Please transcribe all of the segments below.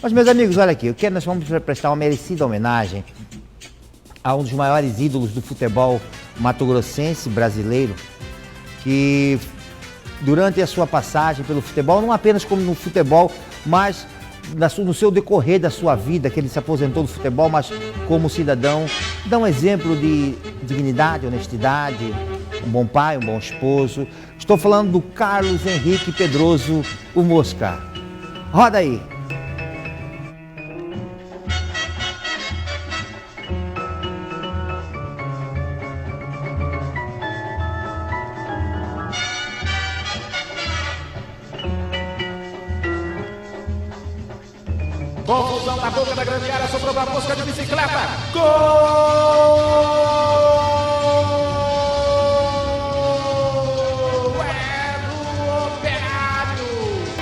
Mas, meus amigos, olha aqui, nós vamos prestar uma merecida homenagem a um dos maiores ídolos do futebol mato-grossense brasileiro, que durante a sua passagem pelo futebol, não apenas como no futebol, mas no seu decorrer da sua vida, que ele se aposentou do futebol, mas como cidadão, dá um exemplo de dignidade, honestidade, um bom pai, um bom esposo. Estou falando do Carlos Henrique Pedroso, o Mosca. Roda aí. Confusão na boca da grande área, sobrou pra Mosca de bicicleta. Gol! É do Operário!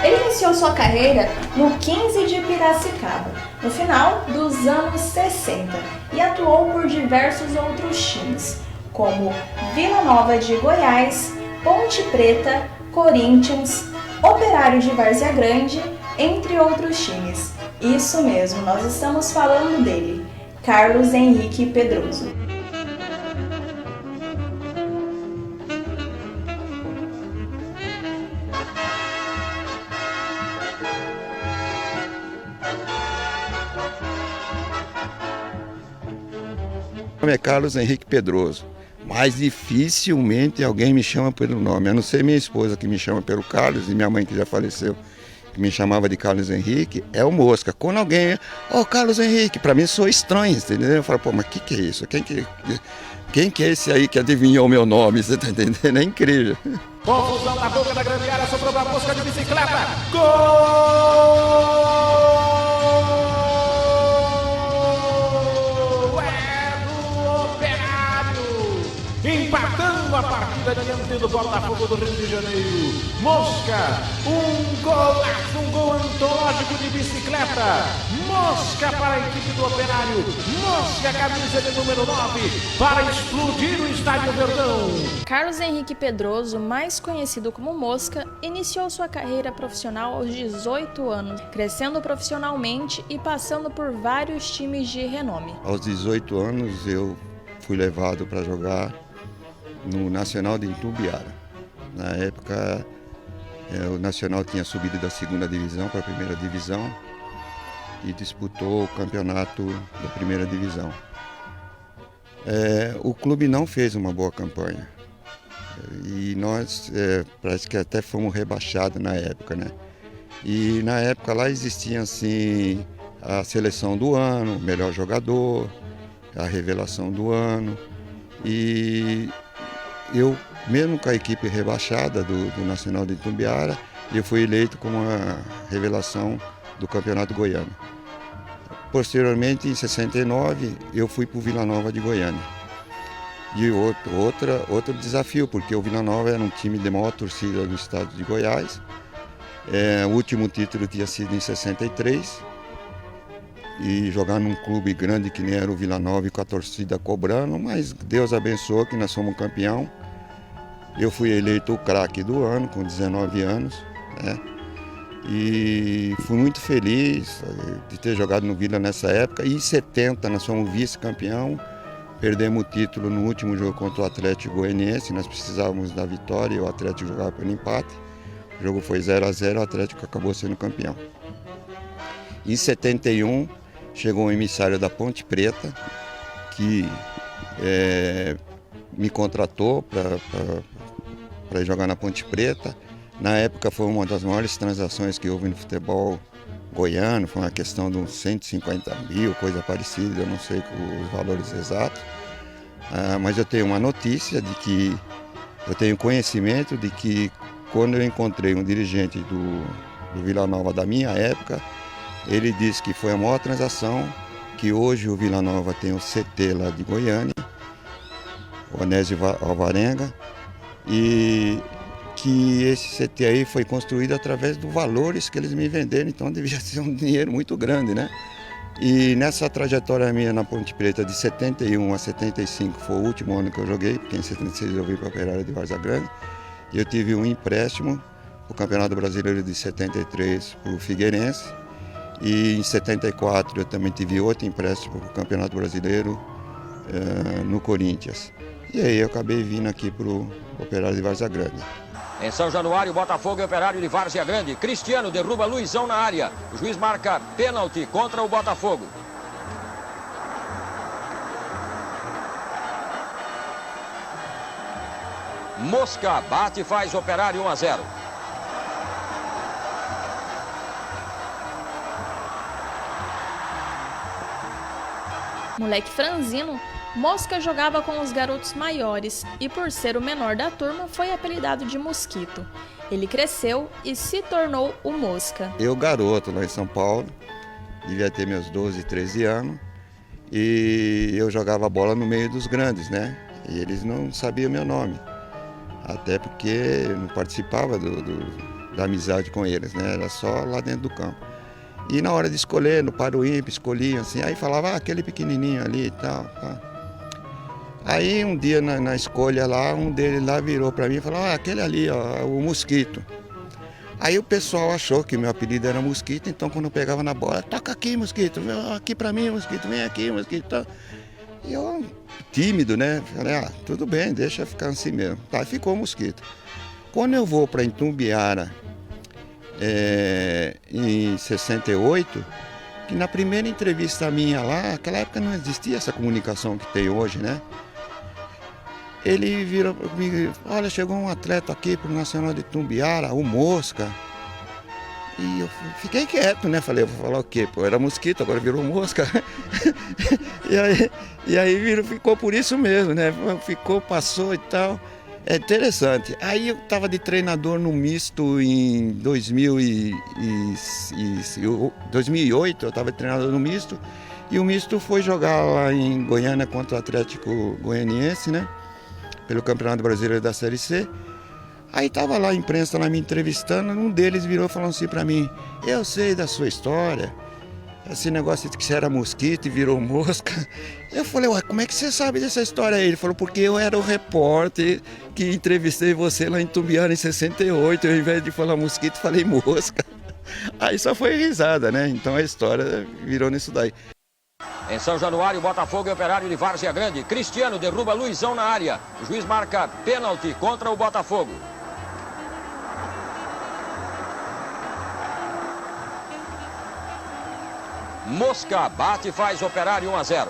Ele iniciou sua carreira no 15 de Piracicaba, no final dos anos 60, e atuou por diversos outros times, como Vila Nova de Goiás, Ponte Preta, Corinthians, Operário de Várzea Grande, entre outros times. Isso mesmo, nós estamos falando dele, Carlos Henrique Pedroso. Meu nome é Carlos Henrique Pedroso, mas dificilmente alguém me chama pelo nome, a não ser minha esposa que me chama pelo Carlos e minha mãe que já faleceu, que me chamava de Carlos Henrique, é o Mosca. Quando alguém, Carlos Henrique, para mim sou estranho, entendeu? Eu falo, pô, mas o que é isso? Quem que é esse aí que adivinhou o meu nome? Você tá entendendo? É incrível. Confusão na boca da grande área, sobrou pra Mosca de bicicleta. Gol! É do Operário! Empatando a partida diante do Botafogo do Rio de Janeiro. Mosca, um golaço, um gol antológico de bicicleta. Mosca para a equipe do Operário. Mosca, camisa de número 9, para explodir o Estádio Verdão. Carlos Henrique Pedroso, mais conhecido como Mosca, iniciou sua carreira profissional aos 18 anos, crescendo profissionalmente e passando por vários times de renome. Aos 18 anos eu fui levado para jogar no Nacional de Itumbiara. Na época, o Nacional tinha subido da 2ª divisão para a 1ª divisão e disputou o campeonato da 1ª divisão. O clube não fez uma boa campanha e nós parece que até fomos rebaixados na época, né? E na época lá existia assim a seleção do ano, o melhor jogador, a revelação do ano, e eu, mesmo com a equipe rebaixada do Nacional de Itumbiara, eu fui eleito como a revelação do Campeonato Goiano. Posteriormente, em 69, eu fui para o Vila Nova de Goiânia. E outro desafio, porque o Vila Nova era um time de maior torcida do estado de Goiás. O último título tinha sido em 63. E jogar num clube grande que nem era o Vila Nova e com a torcida cobrando, mas Deus abençoou que nós fomos campeão. Eu fui eleito o craque do ano, com 19 anos, né? E fui muito feliz de ter jogado no Vila nessa época. E em 70 nós fomos vice-campeão, perdemos o título no último jogo contra o Atlético Goianiense, nós precisávamos da vitória e o Atlético jogava pelo empate. O jogo foi 0-0, o Atlético acabou sendo campeão. Em 71 chegou um emissário da Ponte Preta que me contratou para jogar na Ponte Preta. Na época foi uma das maiores transações que houve no futebol goiano, foi uma questão de uns 150 mil, coisa parecida, eu não sei os valores exatos. Mas eu tenho uma notícia de que, eu tenho conhecimento de que quando eu encontrei um dirigente do Vila Nova da minha época, ele disse que foi a maior transação, que hoje o Vila Nova tem o CT lá de Goiânia, o Onésio Alvarenga, e que esse CT aí foi construído através dos valores que eles me venderam, então devia ser um dinheiro muito grande, né? E nessa trajetória minha na Ponte Preta, de 71 a 75, foi o último ano que eu joguei, porque em 76 eu vim para a Operária de Várzea Grande, e eu tive um empréstimo para o Campeonato Brasileiro de 73 para o Figueirense, E em 74 eu também tive outro empréstimo para o Campeonato Brasileiro no Corinthians. E aí eu acabei vindo aqui para o Operário de Várzea Grande. Em São Januário, Botafogo e Operário de Várzea Grande. Cristiano derruba Luizão na área. O juiz marca pênalti contra o Botafogo. Mosca bate e faz Operário 1-0. Moleque franzino, Mosca jogava com os garotos maiores e, por ser o menor da turma, foi apelidado de Mosquito. Ele cresceu e se tornou o Mosca. Eu, garoto, lá em São Paulo, devia ter meus 12, 13 anos, e eu jogava bola no meio dos grandes, né? E eles não sabiam meu nome, até porque eu não participava da amizade com eles, né? Era só lá dentro do campo. E na hora de escolher, no Paro Ímpar, escolhiam assim, aí falava, aquele pequenininho ali e tal, tá. Aí um dia na escolha lá, um deles lá virou para mim e falou, aquele ali, ó, o Mosquito. Aí o pessoal achou que meu apelido era Mosquito, então quando eu pegava na bola, toca aqui, Mosquito, aqui para mim, Mosquito, vem aqui, Mosquito. E eu, tímido, né, falei, tudo bem, deixa ficar assim mesmo. Tá, ficou Mosquito. Quando eu vou para Itumbiara, em 68, que na primeira entrevista minha lá, naquela época não existia essa comunicação que tem hoje, né? Ele virou para mim, olha, chegou um atleta aqui pro Nacional de Itumbiara, o Mosca. E eu fiquei quieto, né? Falei, eu vou falar o quê? Pô, era Mosquito, agora virou Mosca. e aí virou, ficou por isso mesmo, né? Ficou, passou e tal. É interessante. Aí eu estava de treinador no misto em 2008, eu estava de treinador no misto. E o misto foi jogar lá em Goiânia contra o Atlético Goianiense, né? Pelo Campeonato Brasileiro da Série C. Aí estava lá a imprensa lá me entrevistando, um deles virou e falou assim para mim, eu sei da sua história, esse negócio de que você era Mosquito e virou Mosca. Eu falei, ué, como é que você sabe dessa história aí? Ele falou, porque eu era o repórter que entrevistei você lá em Itumbiara em 68, eu, ao invés de falar Mosquito, falei Mosca. Aí só foi risada, né? Então a história virou nisso daí. Em São Januário, Botafogo e Operário de Várzea Grande. Cristiano derruba Luizão na área. O juiz marca pênalti contra o Botafogo. Mosca bate e faz Operário 1-0.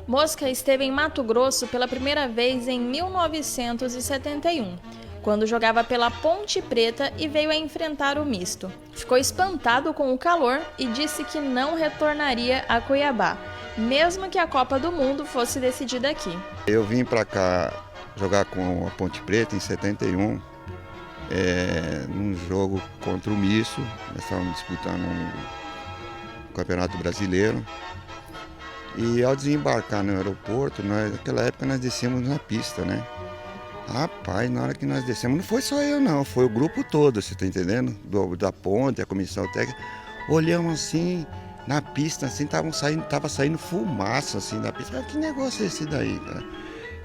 Mosca esteve em Mato Grosso pela primeira vez em 1971, quando jogava pela Ponte Preta e veio a enfrentar o misto. Ficou espantado com o calor e disse que não retornaria a Cuiabá, mesmo que a Copa do Mundo fosse decidida aqui. Eu vim para cá jogar com a Ponte Preta em 71, num jogo contra o misto. Nós estávamos disputando um campeonato brasileiro. E ao desembarcar no aeroporto, naquela época nós descemos na pista, né? Rapaz, na hora que nós descemos, não foi só eu não, foi o grupo todo, você tá entendendo? Da ponte, a comissão técnica. Olhamos assim, na pista, assim, tava saindo fumaça assim da pista. Que negócio é esse daí, cara?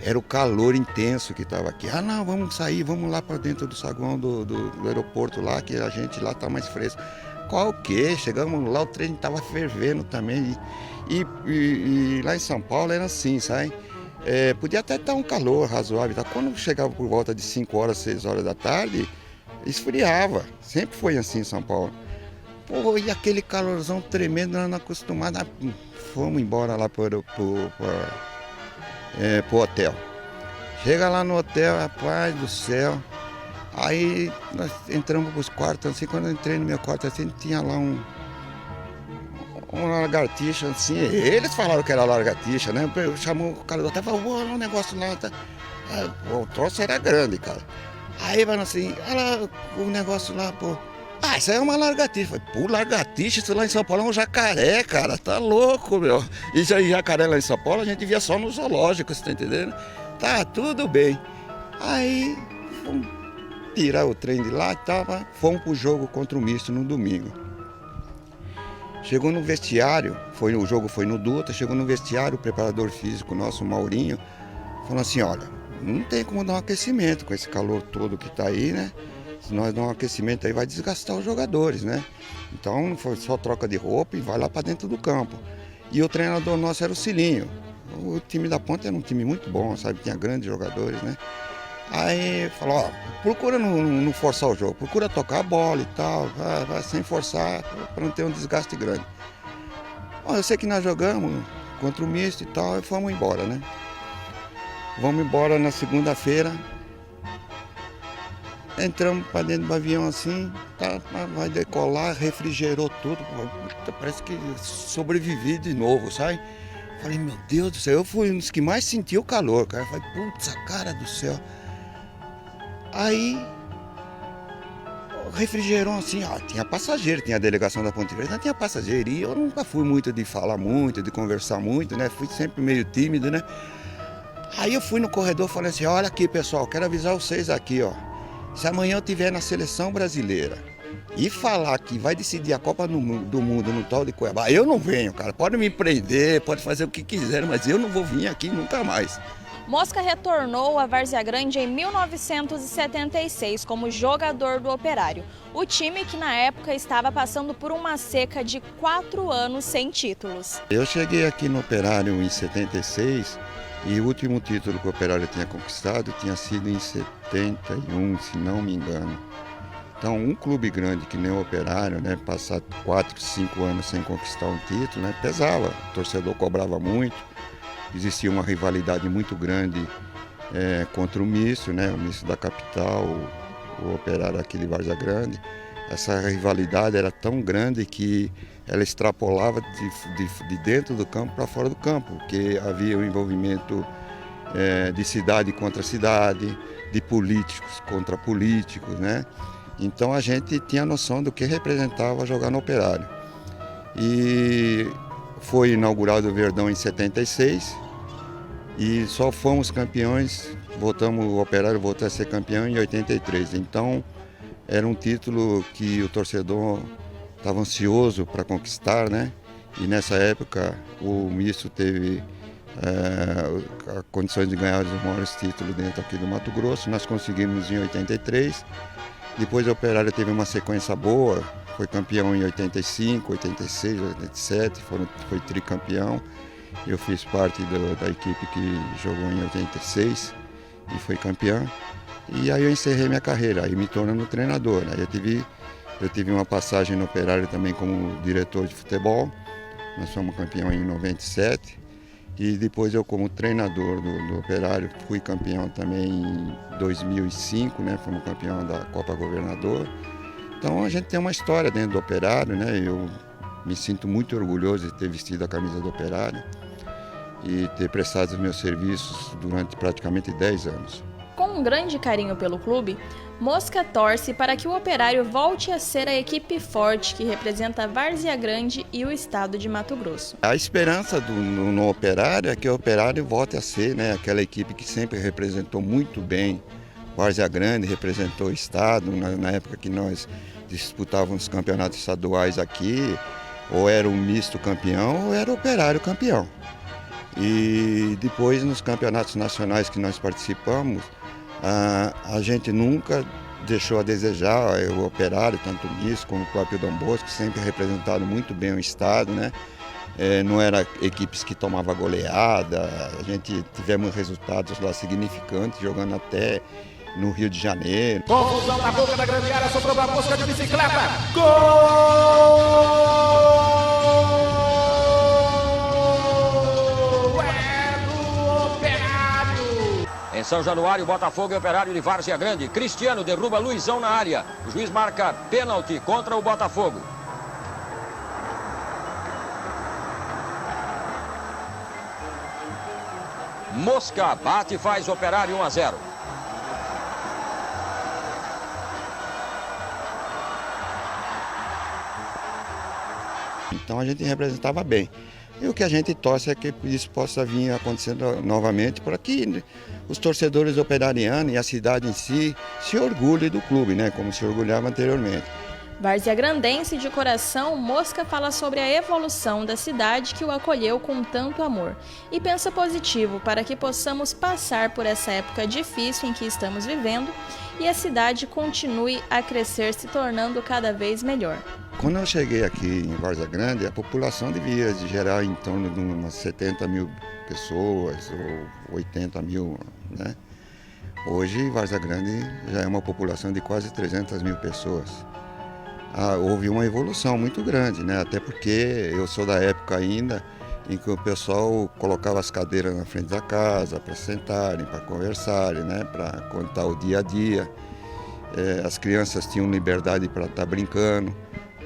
Era o calor intenso que estava aqui. Não, vamos sair, vamos lá para dentro do saguão do aeroporto lá, que a gente lá tá mais fresco. Qual o quê? Chegamos lá, o trem estava fervendo também. E lá em São Paulo era assim, sabe? Podia até estar um calor razoável. Tá? Quando chegava por volta de 5 horas, 6 horas da tarde, esfriava. Sempre foi assim em São Paulo. Pô, e aquele calorzão tremendo, não acostumado. Fomos embora lá pro hotel. Chega lá no hotel, rapaz do céu. Aí nós entramos pros quartos, assim, quando eu entrei no meu quarto, assim, tinha lá uma lagartixa, assim, eles falaram que era lagartixa, né? Chamou o cara do hotel e falou, um negócio lá, tá? O troço era grande, cara. Aí vai assim, olha o negócio lá, pô. Isso aí é uma lagartixa. Falei, pô, lagartixa, isso lá em São Paulo é um jacaré, cara, tá louco, meu. E jacaré lá em São Paulo a gente via só no zoológico, você tá entendendo? Tá, tudo bem. Aí, fomos tirar o trem de lá e tal, fomos pro jogo contra o misto no domingo. Chegou no vestiário, o jogo foi no Dutra, chegou no vestiário, o preparador físico nosso, Maurinho, falou assim, olha, não tem como dar um aquecimento com esse calor todo que está aí, né? Se nós dar um aquecimento aí vai desgastar os jogadores, né? Então foi só troca de roupa e vai lá para dentro do campo. E o treinador nosso era o Cilinho. O time da Ponte era um time muito bom, sabe? Tinha grandes jogadores, né? Aí falou, ó, procura não forçar o jogo, procura tocar a bola e tal, vai sem forçar para não ter um desgaste grande. Ó, eu sei que nós jogamos contra o misto e tal, e fomos embora, né? Vamos embora na segunda-feira. Entramos para dentro do avião assim, tá, vai decolar, refrigerou tudo, parece que sobrevivi de novo, sabe? Falei, meu Deus do céu, eu fui um dos que mais sentiu o calor, cara. Falei, putz, cara do céu. Aí, refrigerou assim, tinha passageiro, tinha a delegação da Ponte Preta, tinha passageiro. E eu nunca fui muito de falar muito, de conversar muito, né? Fui sempre meio tímido, né? Aí eu fui no corredor e falei assim, olha aqui, pessoal, quero avisar vocês aqui, ó. Se amanhã eu estiver na seleção brasileira e falar que vai decidir a Copa do Mundo no tal de Cuiabá, eu não venho, cara. Pode me prender, pode fazer o que quiser, mas eu não vou vir aqui nunca mais. Mosca retornou à Várzea Grande em 1976 como jogador do Operário. O time que na época estava passando por uma seca de 4 anos sem títulos. Eu cheguei aqui no Operário em 76 e o último título que o Operário tinha conquistado tinha sido em 71, se não me engano. Então, um clube grande que nem o Operário, né, passar 4, 5 anos sem conquistar um título, né, pesava. O torcedor cobrava muito, existia uma rivalidade muito grande contra o Misto, né, o Misto da capital, o Operário aqui de Várzea Grande. Essa rivalidade era tão grande que ela extrapolava de dentro do campo para fora do campo, porque havia o envolvimento de cidade contra cidade, de políticos contra políticos, né? Então a gente tinha noção do que representava jogar no Operário. E foi inaugurado o Verdão em 76 e só fomos campeões, o Operário voltou a ser campeão em 83. Então era um título que o torcedor estava ansioso para conquistar, né? E nessa época o Misto teve condições de ganhar os maiores títulos dentro aqui do Mato Grosso. Nós conseguimos em 83. Depois o Operário teve uma sequência boa, foi campeão em 85, 86, 87, foi tricampeão. Eu fiz parte da equipe que jogou em 86 e foi campeão. E aí eu encerrei minha carreira, aí me tornando treinador. Aí eu tive uma passagem no Operário também como diretor de futebol. Nós fomos campeão em 97. E depois eu, como treinador do Operário, fui campeão também em 2005, né? Fomos campeão da Copa Governador. Então a gente tem uma história dentro do Operário, né? Eu me sinto muito orgulhoso de ter vestido a camisa do Operário e ter prestado os meus serviços durante praticamente 10 anos. Com um grande carinho pelo clube, Mosca torce para que o Operário volte a ser a equipe forte que representa a Várzea Grande e o estado de Mato Grosso. A esperança no Operário é que o Operário volte a ser, né, aquela equipe que sempre representou muito bem Várzea Grande, representou o estado. Na época que nós disputávamos os campeonatos estaduais aqui, ou era o Misto campeão ou era o Operário campeão. E depois nos campeonatos nacionais que nós participamos, a gente nunca deixou a desejar. O Operário, tanto o Misto como o próprio Dom Bosco, sempre representaram muito bem o estado, né? Não eram equipes que tomavam goleada, a gente tivemos resultados lá significantes, jogando até no Rio de Janeiro. Confusão na boca da grande área, sobrou pra Mosca de bicicleta. Gol! Em São Januário, Botafogo e Operário de Várzea Grande. Cristiano derruba Luizão na área. O juiz marca pênalti contra o Botafogo. Mosca bate e faz Operário 1-0. Então a gente representava bem. E o que a gente torce é que isso possa vir acontecendo novamente para que os torcedores operarianos e a cidade em si se orgulhem do clube, né, como se orgulhava anteriormente. Varziagrandense de coração, Mosca fala sobre a evolução da cidade que o acolheu com tanto amor e pensa positivo para que possamos passar por essa época difícil em que estamos vivendo e a cidade continue a crescer, se tornando cada vez melhor. Quando eu cheguei aqui em Várzea Grande, a população devia gerar em torno de umas 70 mil pessoas ou 80 mil, né? Hoje, Várzea Grande já é uma população de quase 300 mil pessoas. Houve uma evolução muito grande, né? Até porque eu sou da época ainda em que o pessoal colocava as cadeiras na frente da casa para sentarem, para conversarem, né? Para contar o dia a dia. As crianças tinham liberdade para estar brincando.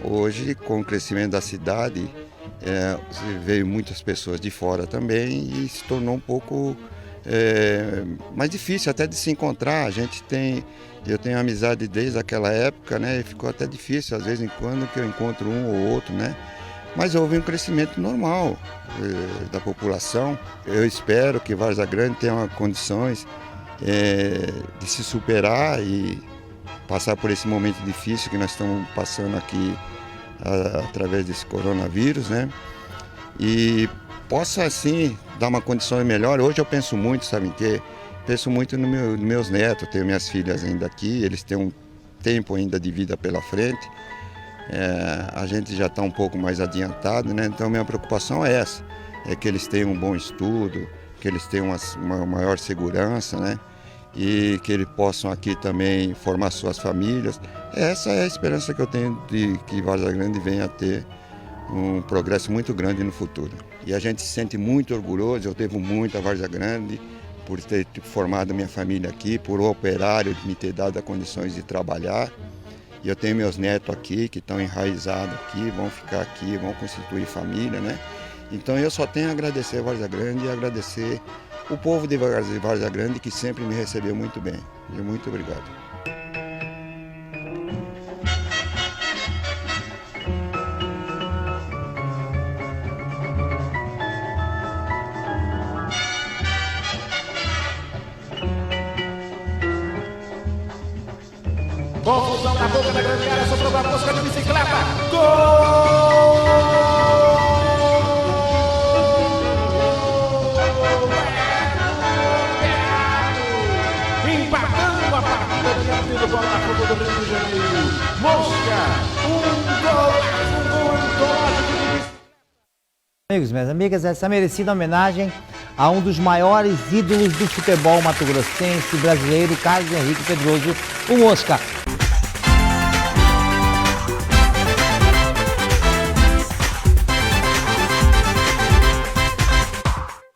Hoje, com o crescimento da cidade, veio muitas pessoas de fora também e se tornou um pouco mais difícil até de se encontrar. Eu tenho amizade desde aquela época, né? E ficou até difícil, às vezes em quando, que eu encontro um ou outro, né? Mas houve um crescimento normal da população. Eu espero que Várzea Grande tenha condições de se superar e passar por esse momento difícil que nós estamos passando aqui através desse coronavírus, né? E possa, assim, dar uma condição melhor. Hoje eu penso muito, sabe em quê? Penso muito nos meus netos, tenho minhas filhas ainda aqui, eles têm um tempo ainda de vida pela frente. A gente já está um pouco mais adiantado, né? Então minha preocupação é essa, é que eles tenham um bom estudo, que eles tenham uma maior segurança, né? E que eles possam aqui também formar suas famílias. Essa é a esperança que eu tenho de que Várzea Grande venha a ter um progresso muito grande no futuro. E a gente se sente muito orgulhoso, eu devo muito a Várzea Grande por ter formado minha família aqui, por o operário me ter dado as condições de trabalhar. E eu tenho meus netos aqui, que estão enraizados aqui, vão ficar aqui, vão constituir família, né? Então eu só tenho a agradecer a Várzea Grande e agradecer o povo de Várzea Grande, que sempre me recebeu muito bem. E muito obrigado. Confusão na boca da grande área, sobrou pra Mosca de bicicleta. Gol! Empatando a partida diante do Botafogo do Rio de Janeiro. Mosca, um gol antológico de bicicleta. Amigos, minhas amigas, essa merecida homenagem a um dos maiores ídolos do futebol mato-grossense brasileiro, Carlos Henrique Pedroso, o Mosca.